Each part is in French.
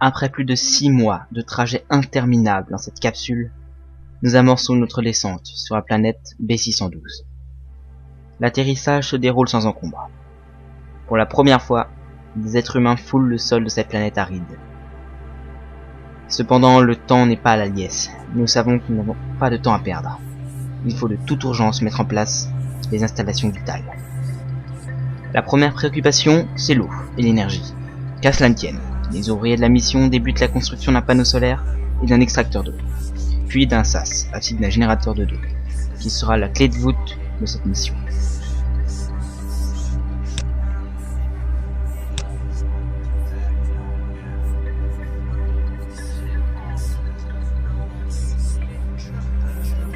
Après plus de 6 mois de trajet interminable dans cette capsule, nous amorçons notre descente sur la planète B612. L'atterrissage se déroule sans encombre. Pour la première fois, des êtres humains foulent le sol de cette planète aride. Cependant, le temps n'est pas à la liesse. Nous savons que nous n'avons pas de temps à perdre. Il faut de toute urgence mettre en place les installations vitales. La première préoccupation, c'est l'eau et l'énergie. Qu'à cela ne tienne, les ouvriers de la mission débutent la construction d'un panneau solaire et d'un extracteur d'eau, puis d'un SAS, ainsi d'un générateur de d'eau, qui sera la clé de voûte de cette mission.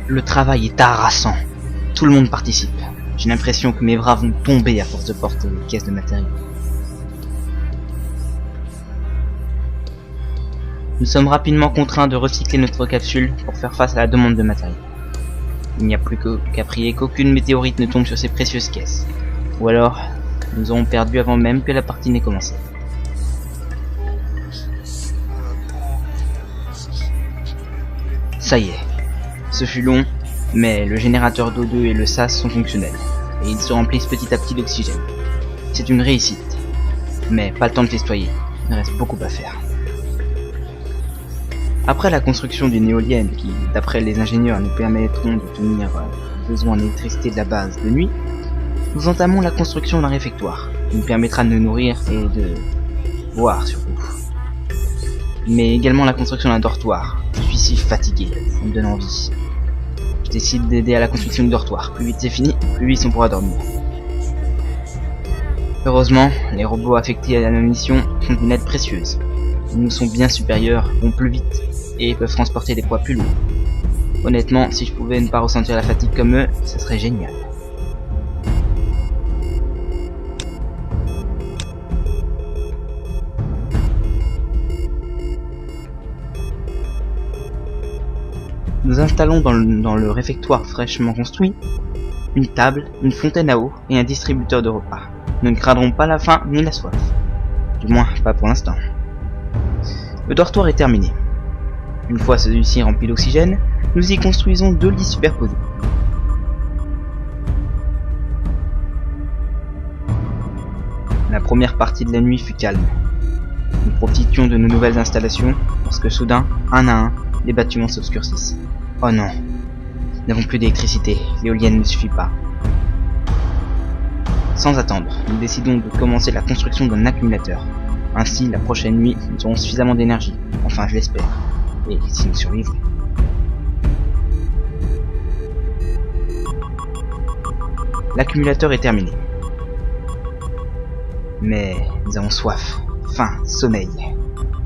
Le travail est harassant. Tout le monde participe. J'ai l'impression que mes bras vont tomber à force de porter les caisses de matériaux. Nous sommes rapidement contraints de recycler notre capsule pour faire face à la demande de matériel. Il n'y a plus qu'à prier qu'aucune météorite ne tombe sur ces précieuses caisses. Ou alors, nous aurons perdu avant même que la partie n'ait commencé. Ça y est. Ce fut long, mais le générateur d'eau 2 et le SAS sont fonctionnels, et ils se remplissent petit à petit d'oxygène. C'est une réussite, mais pas le temps de festoyer, il reste beaucoup à faire. Après la construction d'une éolienne qui, d'après les ingénieurs, nous permettront de tenir les besoins d'électricité de la base de nuit, nous entamons la construction d'un réfectoire, qui nous permettra de nous nourrir et de boire surtout. Mais également la construction d'un dortoir. Je suis si fatigué, ça me donne envie. Je décide d'aider à la construction du dortoir. Plus vite c'est fini, plus vite on pourra dormir. Heureusement, les robots affectés à la mission sont d'une aide précieuse. Ils nous sont bien supérieurs, vont plus vite et peuvent transporter des poids plus lourds. Honnêtement, si je pouvais ne pas ressentir la fatigue comme eux, ça serait génial. Nous installons dans le réfectoire fraîchement construit une table, une fontaine à eau et un distributeur de repas. Nous ne craindrons pas la faim ni la soif. Du moins, pas pour l'instant. Le dortoir est terminé. Une fois celui-ci rempli d'oxygène, nous y construisons 2 lits superposés. La première partie de la nuit fut calme. Nous profitions de nos nouvelles installations lorsque soudain, un à un, les bâtiments s'obscurcissent. Oh non, nous n'avons plus d'électricité, l'éolienne ne suffit pas. Sans attendre, nous décidons de commencer la construction d'un accumulateur. Ainsi, la prochaine nuit, nous aurons suffisamment d'énergie, enfin je l'espère, et si nous survivons. L'accumulateur est terminé. Mais nous avons soif, faim, sommeil.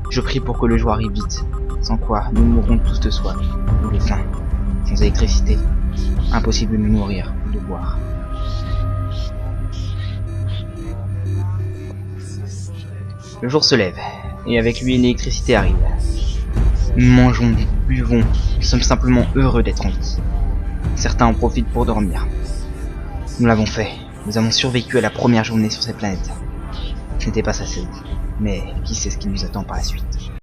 Je prie pour que le jour arrive vite, sans quoi nous mourrons tous de soif ou de faim. Sans électricité, impossible de nous nourrir ou de boire. Le jour se lève, et avec lui l'électricité arrive. Nous mangeons, buvons, nous sommes simplement heureux d'être en vie. Certains en profitent pour dormir. Nous l'avons fait, nous avons survécu à la première journée sur cette planète. Ce n'était pas assez, mais qui sait ce qui nous attend par la suite.